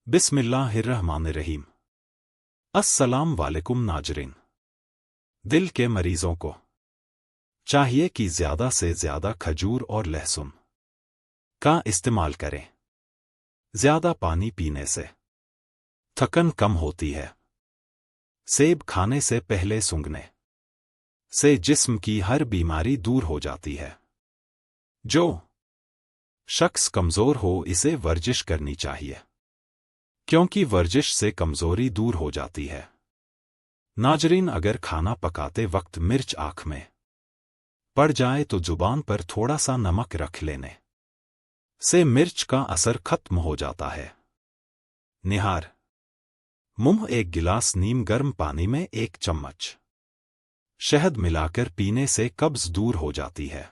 बिस्मिल्लाहिर्रहमानिर्रहीम। अस्सलाम वालेकुम नाजरीन। दिल के मरीजों को चाहिए कि ज्यादा से ज्यादा खजूर और लहसुन का इस्तेमाल करें। ज्यादा पानी पीने से थकन कम होती है। सेब खाने से पहले सूंघने से जिस्म की हर बीमारी दूर हो जाती है। जो शख्स कमजोर हो इसे वर्जिश करनी चाहिए, क्योंकि वर्जिश से कमजोरी दूर हो जाती है। नाजरीन, अगर खाना पकाते वक्त मिर्च आंख में पड़ जाए तो जुबान पर थोड़ा सा नमक रख लेने से मिर्च का असर खत्म हो जाता है। निहार मुंह एक गिलास नीम गर्म पानी में 1 चम्मच शहद मिलाकर पीने से कब्ज दूर हो जाती है।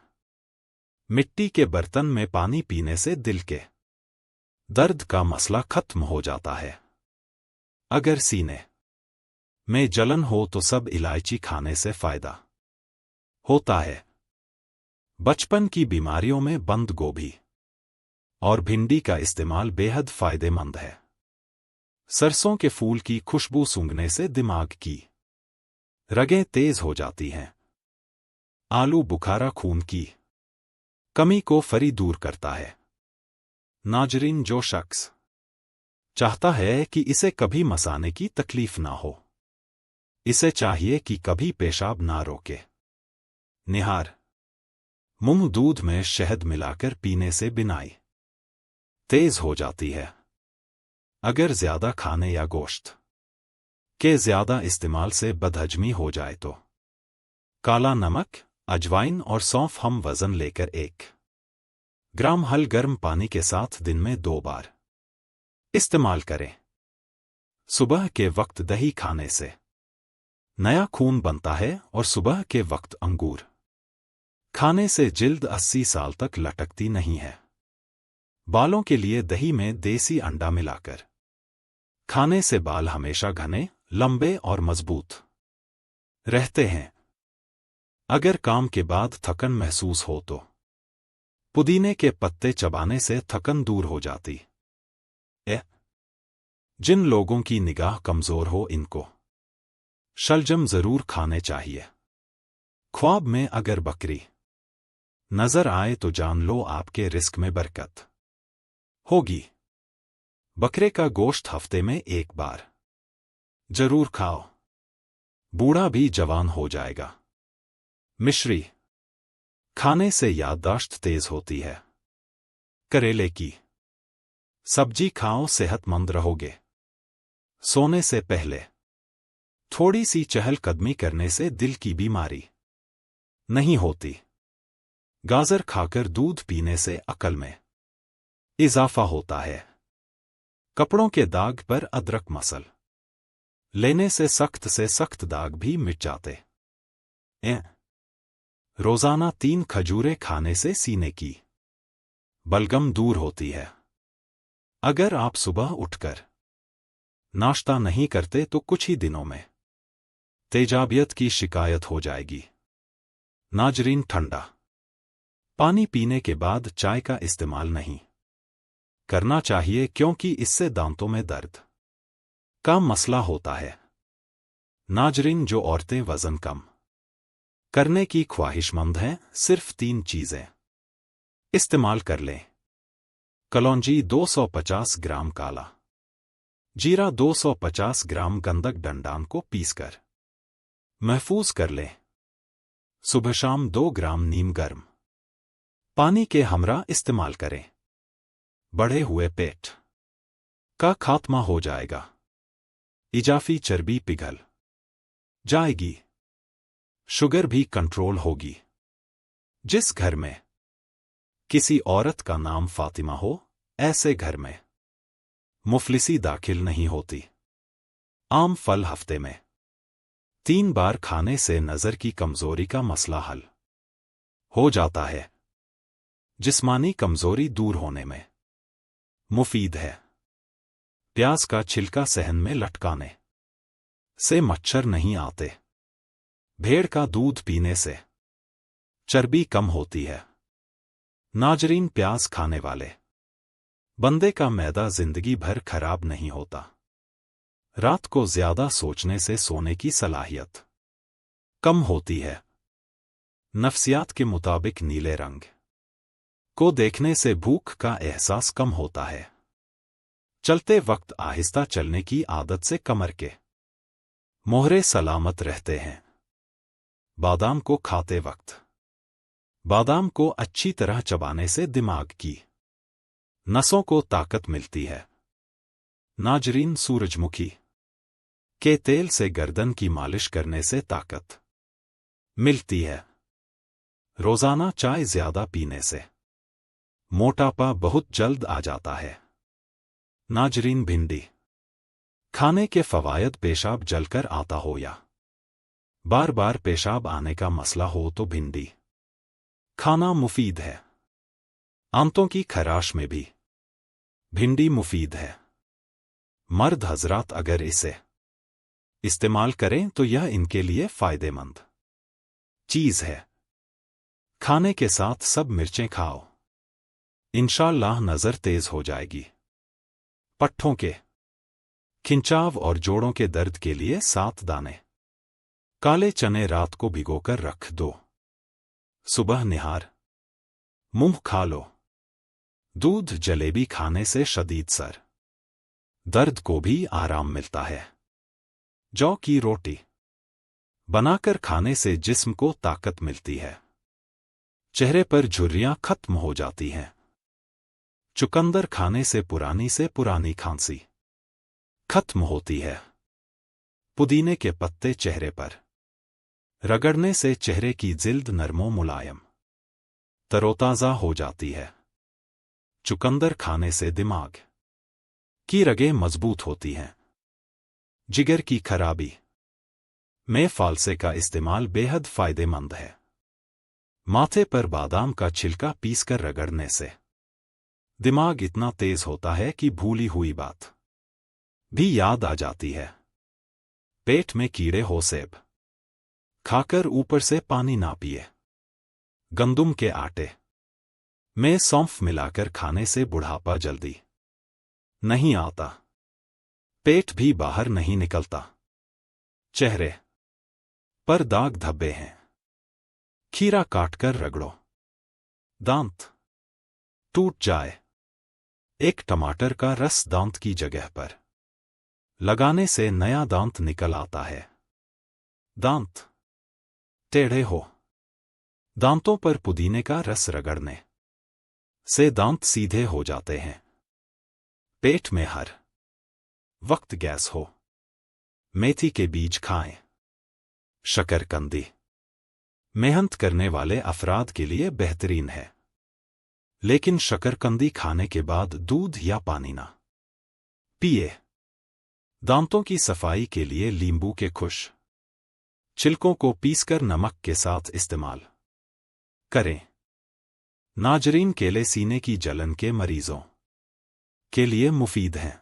मिट्टी के बर्तन में पानी पीने से दिल के दर्द का मसला खत्म हो जाता है। अगर सीने में जलन हो तो सब इलायची खाने से फायदा होता है। बचपन की बीमारियों में बंद गोभी और भिंडी का इस्तेमाल बेहद फायदेमंद है। सरसों के फूल की खुशबू सूंघने से दिमाग की रगें तेज हो जाती हैं। आलू बुखारा खून की कमी को फरी दूर करता है। नाजरीन, जो शख्स चाहता है कि इसे कभी मसाने की तकलीफ ना हो, इसे चाहिए कि कभी पेशाब ना रोके। निहार मुंह दूध में शहद मिलाकर पीने से बिनाई तेज हो जाती है। अगर ज्यादा खाने या गोश्त के ज्यादा इस्तेमाल से बदहजमी हो जाए तो काला नमक, अजवाइन और सौंफ हम वजन लेकर 1 ग्राम हल गर्म पानी के साथ दिन में 2 बार इस्तेमाल करें। सुबह के वक्त दही खाने से नया खून बनता है और सुबह के वक्त अंगूर खाने से जिल्द 80 साल तक लटकती नहीं है। बालों के लिए दही में देसी अंडा मिलाकर खाने से बाल हमेशा घने, लंबे और मजबूत रहते हैं। अगर काम के बाद थकन महसूस हो तो पुदीने के पत्ते चबाने से थकन दूर हो जाती है। जिन लोगों की निगाह कमजोर हो इनको शलजम जरूर खाने चाहिए। ख्वाब में अगर बकरी नजर आए तो जान लो आपके रिस्क में बरकत होगी। बकरे का गोश्त हफ्ते में 1 बार जरूर खाओ, बूढ़ा भी जवान हो जाएगा। मिश्री खाने से याददाश्त तेज होती है। करेले की सब्जी खाओ, सेहतमंद रहोगे। सोने से पहले थोड़ी सी चहलकदमी करने से दिल की बीमारी नहीं होती। गाजर खाकर दूध पीने से अकल में इजाफा होता है। कपड़ों के दाग पर अदरक मसल लेने से सख्त दाग भी मिट जाते हैं। रोजाना 3 खजूरें खाने से सीने की बलगम दूर होती है। अगर आप सुबह उठकर नाश्ता नहीं करते तो कुछ ही दिनों में तेजाबियत की शिकायत हो जाएगी। नाजरीन, ठंडा पानी पीने के बाद चाय का इस्तेमाल नहीं करना चाहिए, क्योंकि इससे दांतों में दर्द का मसला होता है। नाजरीन, जो औरतें वजन कम करने की ख्वाहिशमंद हैं, सिर्फ 3 चीजें इस्तेमाल कर लें। कलौंजी 250 ग्राम, काला जीरा 250 ग्राम, गंधक डंडान को पीसकर महफूज कर लें। सुबह शाम 2 ग्राम नीम गर्म पानी के हमरा इस्तेमाल करें। बढ़े हुए पेट का खात्मा हो जाएगा। इजाफी चर्बी पिघल जाएगी। शुगर भी कंट्रोल होगी। जिस घर में किसी औरत का नाम फातिमा हो, ऐसे घर में मुफलिसी दाखिल नहीं होती। आम फल हफ्ते में 3 बार खाने से नजर की कमजोरी का मसला हल हो जाता है। जिस्मानी कमजोरी दूर होने में मुफीद है। प्याज का छिलका सहन में लटकाने से मच्छर नहीं आते। भेड़ का दूध पीने से चर्बी कम होती है। नाजरीन, प्याज खाने वाले बंदे का मैदा जिंदगी भर खराब नहीं होता। रात को ज्यादा सोचने से सोने की सलाहियत कम होती है। नफ्सियात के मुताबिक नीले रंग को देखने से भूख का एहसास कम होता है। चलते वक्त आहिस्ता चलने की आदत से कमर के मोहरे सलामत रहते हैं। बादाम को खाते वक्त बादाम को अच्छी तरह चबाने से दिमाग की नसों को ताकत मिलती है। नाजरीन, सूरजमुखी के तेल से गर्दन की मालिश करने से ताकत मिलती है। रोजाना चाय ज्यादा पीने से मोटापा बहुत जल्द आ जाता है। नाजरीन, भिंडी खाने के फवायद पेशाब जलकर आता हो या बार बार पेशाब आने का मसला हो तो भिंडी खाना मुफीद है। आंतों की खराश में भी भिंडी मुफीद है। मर्द हजरात अगर इसे इस्तेमाल करें तो यह इनके लिए फायदेमंद चीज है। खाने के साथ सब मिर्चें खाओ, इंशाअल्लाह नजर तेज हो जाएगी। पट्ठों के खिंचाव और जोड़ों के दर्द के लिए 7 दाने काले चने रात को भिगोकर रख दो। सुबह निहार मुंह खा लो। दूध जलेबी खाने से शदीद सर दर्द को भी आराम मिलता है। जौ की रोटी बनाकर खाने से जिस्म को ताकत मिलती है। चेहरे पर झुर्रियां खत्म हो जाती हैं। चुकंदर खाने से पुरानी खांसी खत्म होती है। पुदीने के पत्ते चेहरे पर रगड़ने से चेहरे की जिल्द नरमो मुलायम तरोताजा हो जाती है। चुकंदर खाने से दिमाग की रगें मजबूत होती हैं। जिगर की खराबी में फालसे का इस्तेमाल बेहद फायदेमंद है। माथे पर बादाम का छिलका पीसकर रगड़ने से दिमाग इतना तेज होता है कि भूली हुई बात भी याद आ जाती है। पेट में कीड़े हो सेब खाकर ऊपर से पानी ना पिए। गंदुम के आटे में सौंफ मिलाकर खाने से बुढ़ापा जल्दी नहीं आता। पेट भी बाहर नहीं निकलता। चेहरे पर दाग धब्बे हैं, खीरा काटकर रगड़ो, दांत टूट जाए। एक टमाटर का रस दांत की जगह पर लगाने से नया दांत निकल आता है। दांत टेढ़े हो, दांतों पर पुदीने का रस रगड़ने से दांत सीधे हो जाते हैं। पेट में हर वक्त गैस हो, मेथी के बीज खाएं। शकरकंदी मेहनत करने वाले अफराद के लिए बेहतरीन है, लेकिन शकरकंदी खाने के बाद दूध या पानी ना पिए। दांतों की सफाई के लिए नींबू के खुश छिलकों को पीसकर नमक के साथ इस्तेमाल करें। नाजरीन, केले सीने की जलन के मरीजों के लिए मुफीद हैं।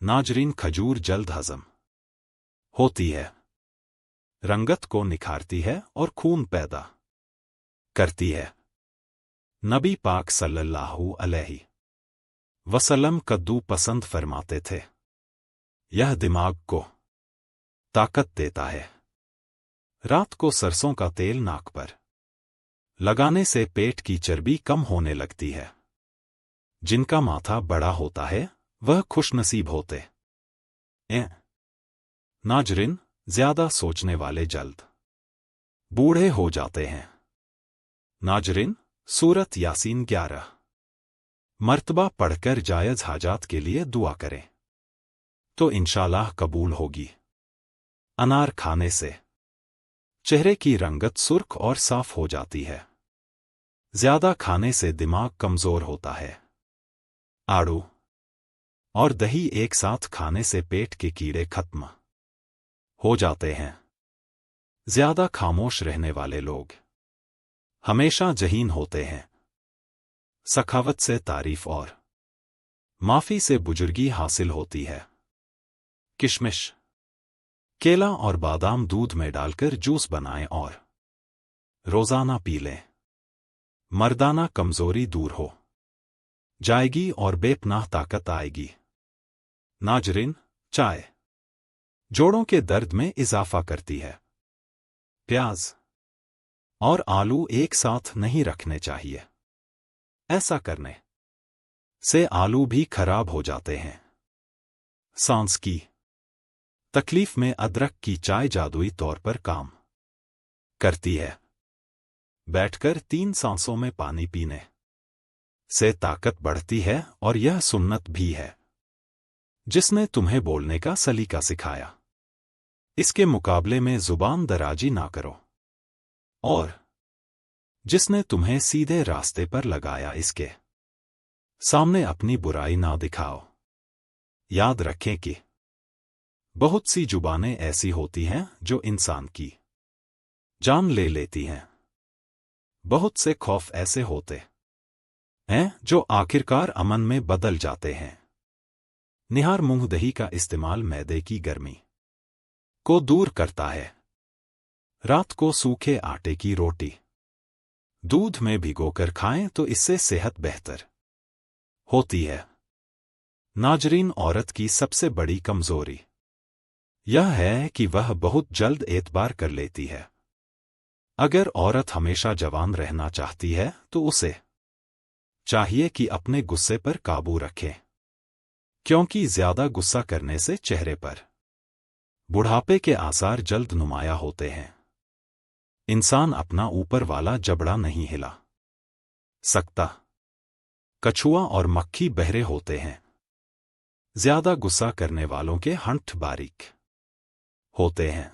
नाजरीन, खजूर जल्द हजम होती है, रंगत को निखारती है और खून पैदा करती है। नबी पाक सल्लल्लाहु अलैहि वसल्लम कद्दू पसंद फरमाते थे। यह दिमाग को ताकत देता है। रात को सरसों का तेल नाक पर लगाने से पेट की चर्बी कम होने लगती है। जिनका माथा बड़ा होता है वह खुशनसीब होते हैं। नाजरीन, ज्यादा सोचने वाले जल्द बूढ़े हो जाते हैं। नाजरीन, सूरत यासीन 11 मर्तबा पढ़कर जायज हाजात के लिए दुआ करें तो इंशाअल्लाह कबूल होगी। अनार खाने से चेहरे की रंगत सुर्ख और साफ हो जाती है। ज्यादा खाने से दिमाग कमजोर होता है। आड़ू और दही एक साथ खाने से पेट के कीड़े खत्म हो जाते हैं। ज्यादा खामोश रहने वाले लोग हमेशा जहीन होते हैं। सखावत से तारीफ और माफी से बुजुर्गी हासिल होती है। किशमिश, केला और बादाम दूध में डालकर जूस बनाएं और रोजाना पी लें। मर्दाना कमजोरी दूर हो जाएगी और बेपनाह ताकत आएगी। नाजरीन, चाय जोड़ों के दर्द में इजाफा करती है। प्याज और आलू एक साथ नहीं रखने चाहिए। ऐसा करने से आलू भी खराब हो जाते हैं। सांस की तकलीफ में अदरक की चाय जादुई तौर पर काम करती है। बैठकर 3 सांसों में पानी पीने से ताकत बढ़ती है और यह सुन्नत भी है जिसने तुम्हें बोलने का सलीका सिखाया। इसके मुकाबले में जुबान दराजी ना करो और जिसने तुम्हें सीधे रास्ते पर लगाया इसके सामने अपनी बुराई ना दिखाओ। याद रखें कि बहुत सी जुबानें ऐसी होती हैं जो इंसान की जान ले लेती हैं। बहुत से खौफ ऐसे होते हैं जो आखिरकार अमन में बदल जाते हैं। निहार मूंग दही का इस्तेमाल मैदे की गर्मी को दूर करता है। रात को सूखे आटे की रोटी दूध में भिगोकर खाएं तो इससे सेहत बेहतर होती है। नाजरीन, औरत की सबसे बड़ी कमजोरी यह है कि वह बहुत जल्द एतबार कर लेती है। अगर औरत हमेशा जवान रहना चाहती है तो उसे चाहिए कि अपने गुस्से पर काबू रखे, क्योंकि ज्यादा गुस्सा करने से चेहरे पर बुढ़ापे के आसार जल्द नुमाया होते हैं। इंसान अपना ऊपर वाला जबड़ा नहीं हिला सकता। कछुआ और मक्खी बहरे होते हैं। ज्यादा गुस्सा करने वालों के हंठ बारीक होते हैं।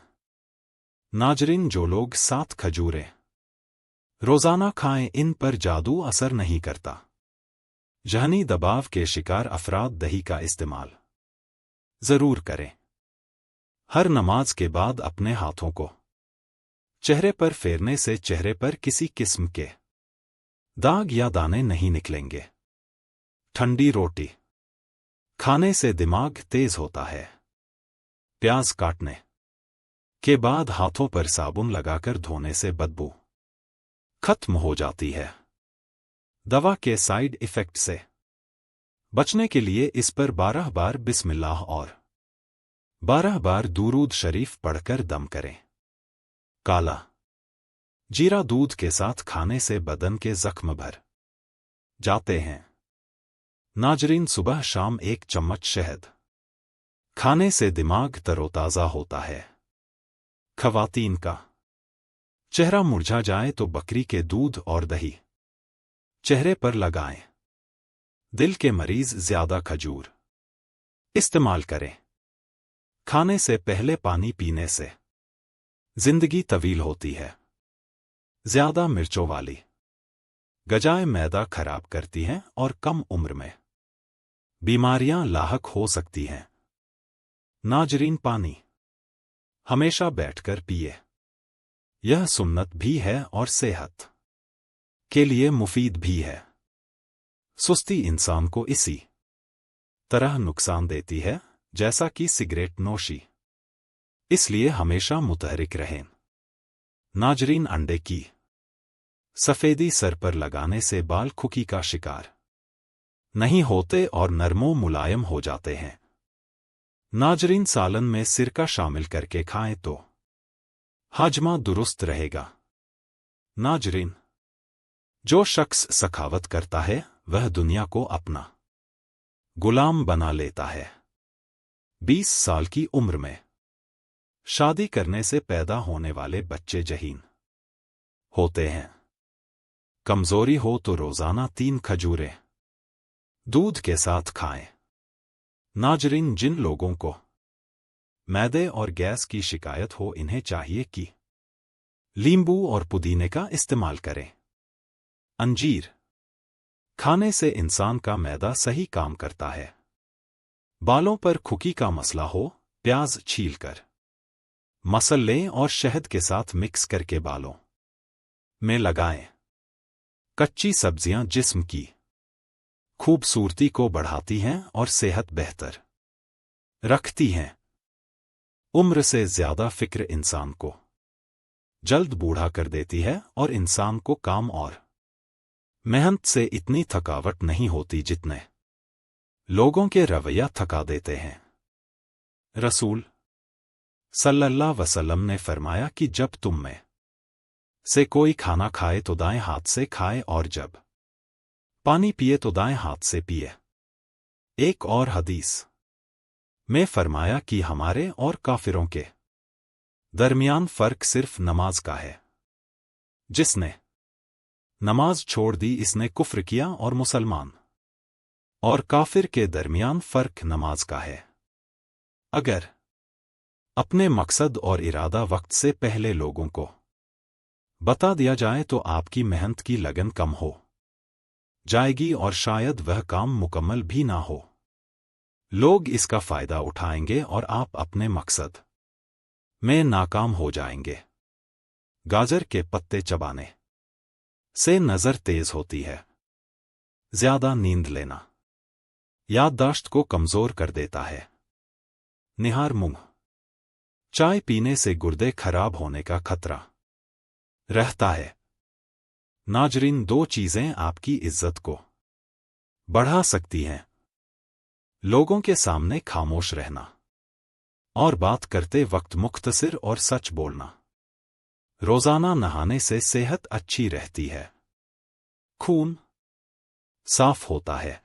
नाजरीन, जो लोग 7 खजूरें रोजाना खाएं, इन पर जादू असर नहीं करता। जहनी दबाव के शिकार अफराद दही का इस्तेमाल जरूर करें। हर नमाज के बाद अपने हाथों को चेहरे पर फेरने से चेहरे पर किसी किस्म के दाग या दाने नहीं निकलेंगे। ठंडी रोटी खाने से दिमाग तेज होता है। प्याज काटने के बाद हाथों पर साबुन लगाकर धोने से बदबू खत्म हो जाती है। दवा के साइड इफेक्ट से बचने के लिए इस पर 12 बार बिस्मिल्लाह और 12 बार दुरूद शरीफ पढ़कर दम करें। काला जीरा दूध के साथ खाने से बदन के जख्म भर जाते हैं। नाजरीन, सुबह शाम 1 चम्मच शहद खाने से दिमाग तरोताजा होता है। खवातीन का चेहरा मुरझा जाए तो बकरी के दूध और दही चेहरे पर लगाएं। दिल के मरीज ज्यादा खजूर इस्तेमाल करें। खाने से पहले पानी पीने से जिंदगी तवील होती है। ज्यादा मिर्चों वाली गजाएं मैदा खराब करती हैं और कम उम्र में बीमारियां लाहक हो सकती हैं। नाजरीन, पानी हमेशा बैठकर पिए। यह सुन्नत भी है और सेहत के लिए मुफीद भी है। सुस्ती इंसान को इसी तरह नुकसान देती है जैसा कि सिगरेट नोशी। इसलिए हमेशा मुतहरिक रहें। नाजरीन, अंडे की सफेदी सर पर लगाने से बाल खुकी का शिकार नहीं होते और नरमो मुलायम हो जाते हैं। नाजरीन, सालन में सिरका शामिल करके खाएं तो हाजमा दुरुस्त रहेगा। नाजरीन, जो शख्स सखावत करता है वह दुनिया को अपना गुलाम बना लेता है। 20 साल की उम्र में शादी करने से पैदा होने वाले बच्चे जहीन होते हैं। कमजोरी हो तो रोजाना 3 खजूरें दूध के साथ खाएं। नाजरीन, जिन लोगों को मैदे और गैस की शिकायत हो इन्हें चाहिए कि नींबू और पुदीने का इस्तेमाल करें। अंजीर खाने से इंसान का मैदा सही काम करता है। बालों पर खुकी का मसला हो, प्याज छीलकर मसल लें और शहद के साथ मिक्स करके बालों में लगाएं। कच्ची सब्जियां जिस्म की खूबसूरती को बढ़ाती हैं और सेहत बेहतर रखती हैं। उम्र से ज्यादा फिक्र इंसान को जल्द बूढ़ा कर देती है और इंसान को काम और मेहनत से इतनी थकावट नहीं होती जितने लोगों के रवैया थका देते हैं। रसूल सल्लल्लाहु अलैहि वसल्लम ने फरमाया कि जब तुम में से कोई खाना खाए तो दाएं हाथ से खाए और जब पानी पिए तो दाएं हाथ से पिए। एक और हदीस में फरमाया कि हमारे और काफिरों के दरमियान फर्क सिर्फ नमाज का है। जिसने नमाज छोड़ दी इसने कुफ्र किया और मुसलमान और काफिर के दरमियान फर्क नमाज का है। अगर अपने मकसद और इरादा वक्त से पहले लोगों को बता दिया जाए तो आपकी मेहनत की लगन कम हो जाएगी और शायद वह काम मुकम्मल भी ना हो। लोग इसका फायदा उठाएंगे और आप अपने मकसद में नाकाम हो जाएंगे। गाजर के पत्ते चबाने से नजर तेज होती है। ज्यादा नींद लेना याददाश्त को कमजोर कर देता है। निहार मुंह चाय पीने से गुर्दे खराब होने का खतरा रहता है। नाजरीन, दो चीजें आपकी इज्जत को बढ़ा सकती हैं। लोगों के सामने खामोश रहना और बात करते वक्त मुख्तसिर और सच बोलना। रोजाना नहाने से सेहत अच्छी रहती है। खून साफ होता है,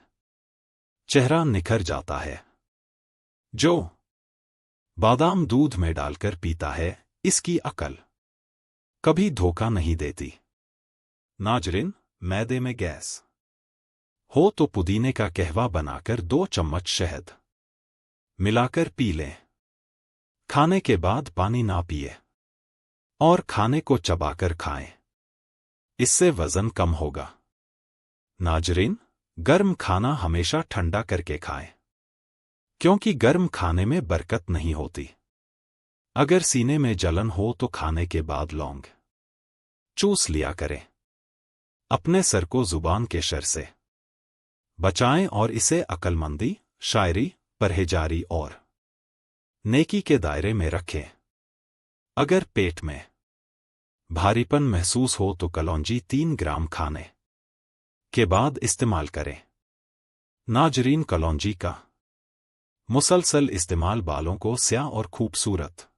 चेहरा निखर जाता है। जो बादाम दूध में डालकर पीता है इसकी अकल कभी धोखा नहीं देती। नाजरीन, मैदे में गैस हो तो पुदीने का कहवा बनाकर 2 चम्मच शहद मिलाकर पी लें। खाने के बाद पानी ना पिए और खाने को चबाकर खाएं। इससे वजन कम होगा। नाजरीन, गर्म खाना हमेशा ठंडा करके खाएं, क्योंकि गर्म खाने में बरकत नहीं होती। अगर सीने में जलन हो तो खाने के बाद लौंग चूस लिया करें। अपने सर को जुबान के शर से बचाएं और इसे अक्लमंदी, शायरी, परहेजारी और नेकी के दायरे में रखें। अगर पेट में भारीपन महसूस हो तो कलौंजी 3 ग्राम खाने के बाद इस्तेमाल करें। नाजरीन, कलौंजी का मुसलसल इस्तेमाल बालों को स्याह और खूबसूरत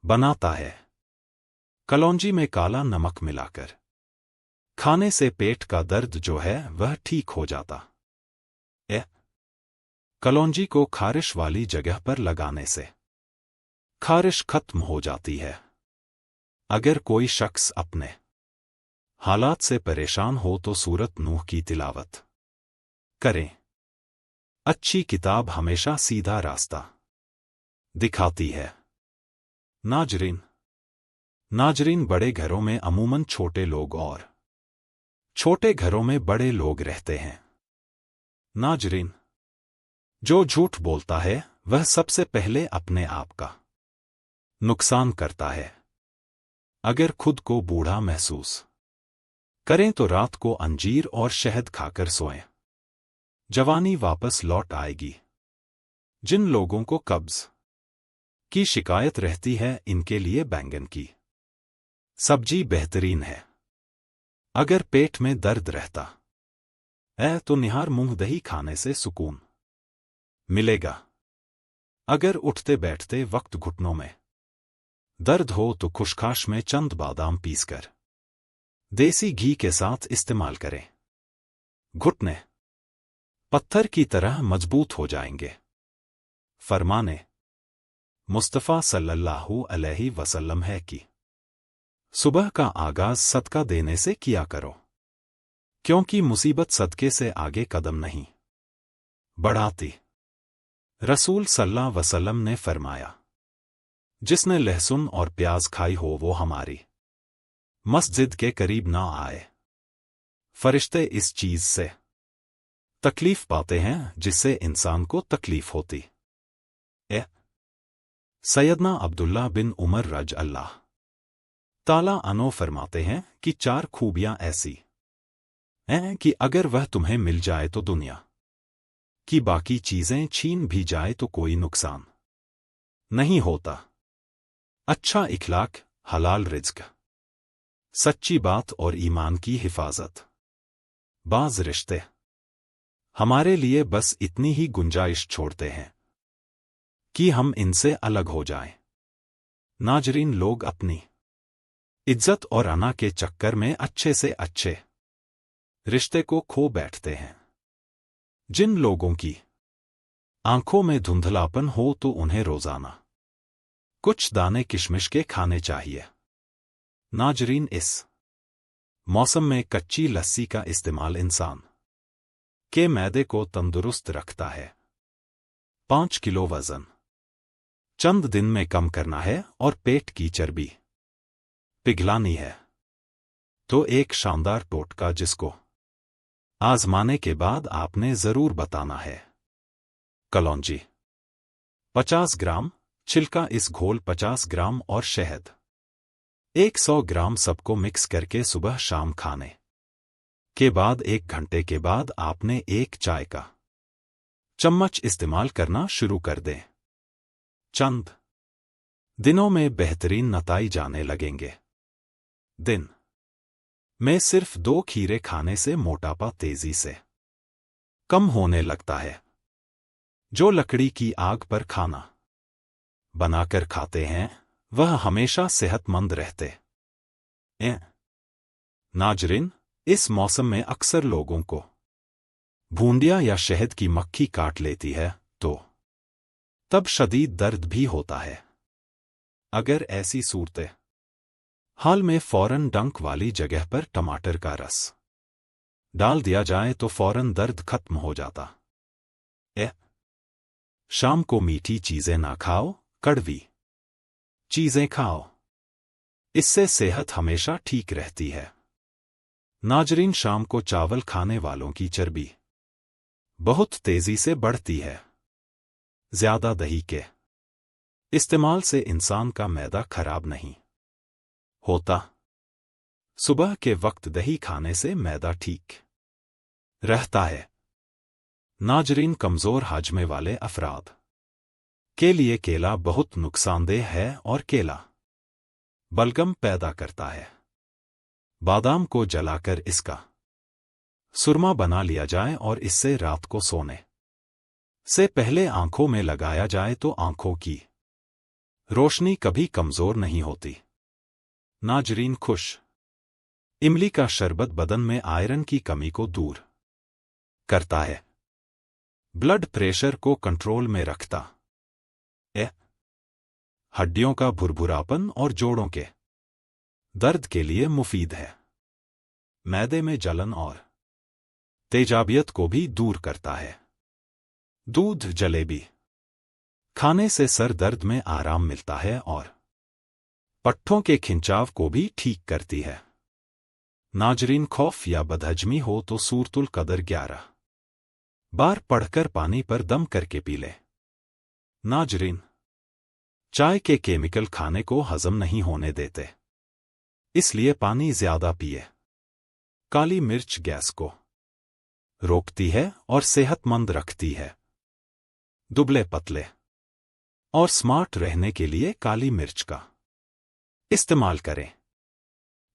बनाता है। कलौंजी में काला नमक मिलाकर खाने से पेट का दर्द जो है वह ठीक हो जाता है। कलौंजी को खारिश वाली जगह पर लगाने से खारिश खत्म हो जाती है। अगर कोई शख्स अपने हालात से परेशान हो तो सूरत नूह की तिलावत करें। अच्छी किताब हमेशा सीधा रास्ता दिखाती है। नाजरीन, बड़े घरों में अमूमन छोटे लोग और छोटे घरों में बड़े लोग रहते हैं। नाजरीन, जो झूठ बोलता है वह सबसे पहले अपने आप का नुकसान करता है। अगर खुद को बूढ़ा महसूस करें तो रात को अंजीर और शहद खाकर सोएं। जवानी वापस लौट आएगी। जिन लोगों को कब्ज की शिकायत रहती है इनके लिए बैंगन की सब्जी बेहतरीन है। अगर पेट में दर्द रहता है तो निहार मूंग दही खाने से सुकून मिलेगा। अगर उठते बैठते वक्त घुटनों में दर्द हो तो खुशखाश में चंद बादाम पीसकर देसी घी के साथ इस्तेमाल करें। घुटने पत्थर की तरह मजबूत हो जाएंगे। फरमाने मुस्तफ़ा सल्लल्लाहु अलैहि वसल्लम है कि सुबह का आगाज सदका देने से किया करो, क्योंकि मुसीबत सदके से आगे कदम नहीं बढ़ाती। रसूल सल्लल्लाहु अलैहि वसल्लम ने फरमाया, जिसने लहसुन और प्याज खाई हो वो हमारी मस्जिद के करीब ना आए। फरिश्ते इस चीज से तकलीफ पाते हैं जिससे इंसान को तकलीफ होती है। सैयदना अब्दुल्ला बिन उमर रज अल्लाह ताला अन्हु फरमाते हैं कि 4 खूबियां ऐसी हैं कि अगर वह तुम्हें मिल जाए तो दुनिया की बाकी चीजें छीन भी जाए तो कोई नुकसान नहीं होता। अच्छा इखलाक, हलाल रिज्क, सच्ची बात और ईमान की हिफाजत। बाज रिश्ते हमारे लिए बस इतनी ही गुंजाइश छोड़ते हैं कि हम इनसे अलग हो जाएं। नाजरीन, लोग अपनी इज्जत और अना के चक्कर में अच्छे से अच्छे रिश्ते को खो बैठते हैं। जिन लोगों की आंखों में धुंधलापन हो तो उन्हें रोजाना कुछ दाने किशमिश के खाने चाहिए। नाजरीन, इस मौसम में कच्ची लस्सी का इस्तेमाल इंसान के मैदे को तंदुरुस्त रखता है। 5 किलो वजन चंद दिन में कम करना है और पेट की चर्बी पिघलानी है तो एक शानदार टोटका जिसको आजमाने के बाद आपने जरूर बताना है। कलौंजी 50 ग्राम, छिलका इस घोल 50 ग्राम और शहद 100 ग्राम सबको मिक्स करके सुबह शाम खाने के बाद 1 घंटे के बाद आपने 1 चाय का चम्मच इस्तेमाल करना शुरू कर दें। चंद दिनों में बेहतरीन नतीजे जाने लगेंगे। दिन में सिर्फ 2 खीरे खाने से मोटापा तेजी से कम होने लगता है। जो लकड़ी की आग पर खाना बनाकर खाते हैं वह हमेशा सेहतमंद रहते हैं। नाजरीन, इस मौसम में अक्सर लोगों को भूंडिया या शहद की मक्खी काट लेती है तो तब शदीद दर्द भी होता है। अगर ऐसी सूरत हाल में फौरन डंक वाली जगह पर टमाटर का रस डाल दिया जाए तो फौरन दर्द खत्म हो जाता है। शाम को मीठी चीजें ना खाओ, कड़वी चीजें खाओ, इससे सेहत हमेशा ठीक रहती है। नाजरीन, शाम को चावल खाने वालों की चर्बी बहुत तेजी से बढ़ती है। ज्यादा दही के इस्तेमाल से इंसान का मैदा खराब नहीं होता। सुबह के वक्त दही खाने से मैदा ठीक रहता है। नाजरीन, कमजोर हाजमे वाले अफराद के लिए केला बहुत नुकसानदेह है और केला बलगम पैदा करता है। बादाम को जलाकर इसका सुरमा बना लिया जाए और इससे रात को सोने से पहले आंखों में लगाया जाए तो आंखों की रोशनी कभी कमजोर नहीं होती। नाजरीन, खुश इमली का शरबत बदन में आयरन की कमी को दूर करता है, ब्लड प्रेशर को कंट्रोल में रखता है, हड्डियों का भुरभुरापन और जोड़ों के दर्द के लिए मुफीद है, मैदे में जलन और तेजाबियत को भी दूर करता है। दूध जलेबी खाने से सर दर्द में आराम मिलता है और पट्ठों के खिंचाव को भी ठीक करती है। नाजरीन, खौफ या बदहजमी हो तो सूरतुल कदर 11 बार पढ़कर पानी पर दम करके पी ले। नाजरीन, चाय के केमिकल खाने को हजम नहीं होने देते, इसलिए पानी ज्यादा पिए। काली मिर्च गैस को रोकती है और सेहतमंद रखती है। दुबले पतले और स्मार्ट रहने के लिए काली मिर्च का इस्तेमाल करें।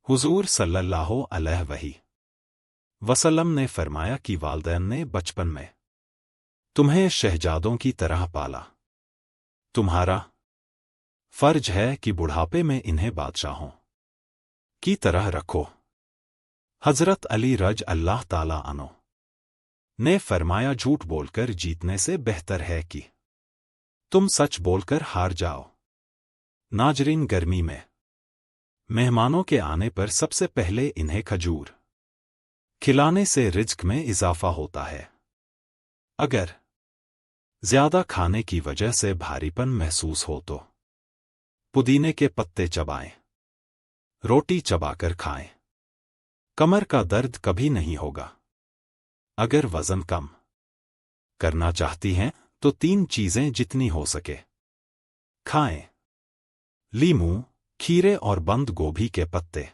हुजूर सल्लल्लाहु अलैहि वसल्लम ने फरमाया कि वालिदैन ने बचपन में तुम्हें शहजादों की तरह पाला, तुम्हारा फर्ज है कि बुढ़ापे में इन्हें बादशाहों की तरह रखो। हजरत अली रज अल्लाह ताला अन्हो ने फरमाया, झूठ बोलकर जीतने से बेहतर है कि तुम सच बोलकर हार जाओ। नाजरीन, गर्मी में मेहमानों के आने पर सबसे पहले इन्हें खजूर खिलाने से रिज्क में इजाफा होता है। अगर ज्यादा खाने की वजह से भारीपन महसूस हो तो पुदीने के पत्ते चबाएं, रोटी चबाकर खाएं, कमर का दर्द कभी नहीं होगा। अगर वजन कम करना चाहती हैं तो 3 चीजें जितनी हो सके खाएं: लीमू, खीरे और बंद गोभी के पत्ते।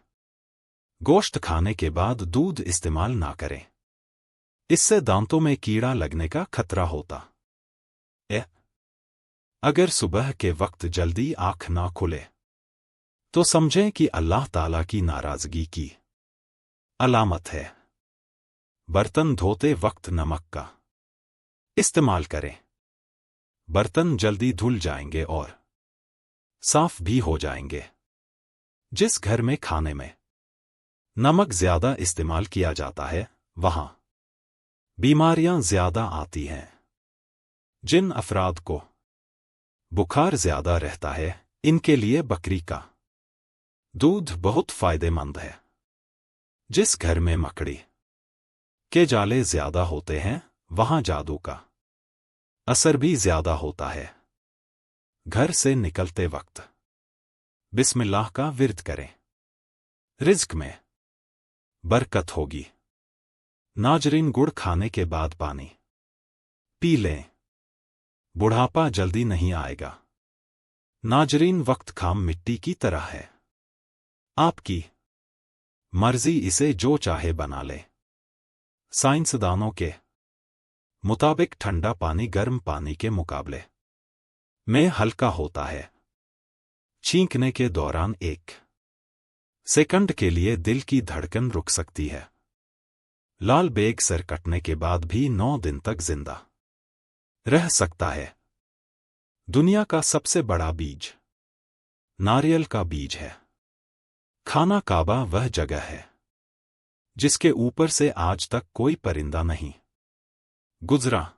गोश्त खाने के बाद दूध इस्तेमाल ना करें, इससे दांतों में कीड़ा लगने का खतरा होता है। अगर सुबह के वक्त जल्दी आंख ना खुले तो समझें कि अल्लाह ताला की नाराजगी की अलामत है। बर्तन धोते वक्त नमक का इस्तेमाल करें। बर्तन जल्दी धुल जाएंगे और साफ भी हो जाएंगे। जिस घर में खाने में नमक ज्यादा इस्तेमाल किया जाता है वहां बीमारियां ज्यादा आती हैं। जिन अफराद को बुखार ज्यादा रहता है इनके लिए बकरी का दूध बहुत फायदेमंद है। जिस घर में मकड़ी के जाले ज्यादा होते हैं वहां जादू का असर भी ज्यादा होता है। घर से निकलते वक्त बिस्मिल्लाह का विर्द करें। रिज्क में बरकत होगी। नाजरीन, गुड़ खाने के बाद पानी पी लें, बुढ़ापा जल्दी नहीं आएगा। नाजरीन, वक्त खाम मिट्टी की तरह है, आपकी मर्जी इसे जो चाहे बना ले। साइंसदानों के मुताबिक ठंडा पानी गर्म पानी के मुकाबले में हल्का होता है। छींकने के दौरान 1 सेकंड के लिए दिल की धड़कन रुक सकती है। लाल बेग सर कटने के बाद भी 9 दिन तक जिंदा रह सकता है। दुनिया का सबसे बड़ा बीज नारियल का बीज है। खाना काबा वह जगह है जिसके ऊपर से आज तक कोई परिंदा नहीं गुजरा।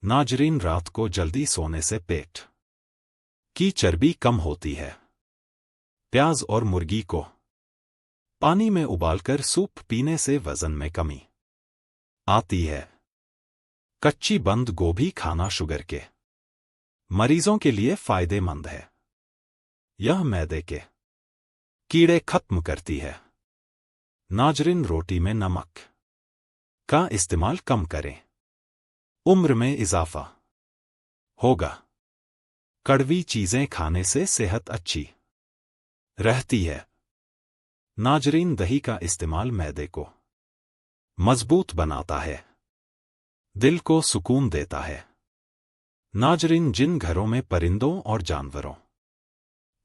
नाजरीन, रात को जल्दी सोने से पेट की चर्बी कम होती है। प्याज और मुर्गी को पानी में उबालकर सूप पीने से वजन में कमी आती है। कच्ची बंद गोभी खाना शुगर के मरीजों के लिए फायदेमंद है। यह मैदे के कीड़े खत्म करती है। नाजरीन, रोटी में नमक का इस्तेमाल कम करें, उम्र में इजाफा होगा। कड़वी चीजें खाने से सेहत अच्छी रहती है। नाजरीन, दही का इस्तेमाल मैदे को मजबूत बनाता है, दिल को सुकून देता है। नाजरीन, जिन घरों में परिंदों और जानवरों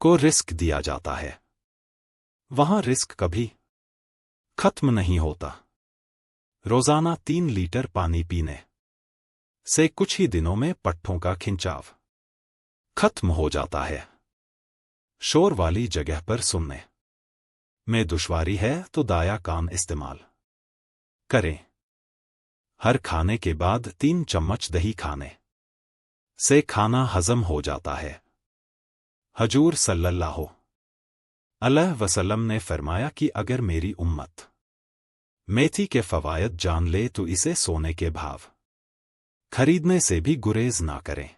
को रिस्क दिया जाता है वहां रिस्क कभी खत्म नहीं होता। रोजाना 3 लीटर पानी पीने से कुछ ही दिनों में पट्ठों का खिंचाव खत्म हो जाता है। शोर वाली जगह पर सुनने में दुश्वारी है तो दाया कान इस्तेमाल करें। हर खाने के बाद 3 चम्मच दही खाने से खाना हजम हो जाता है। हजूर सल्लल्लाहु अलैहि वसल्लम ने फरमाया कि अगर मेरी उम्मत मेथी के फवायद जान ले तो इसे सोने के भाव खरीदने से भी गुरेज ना करें।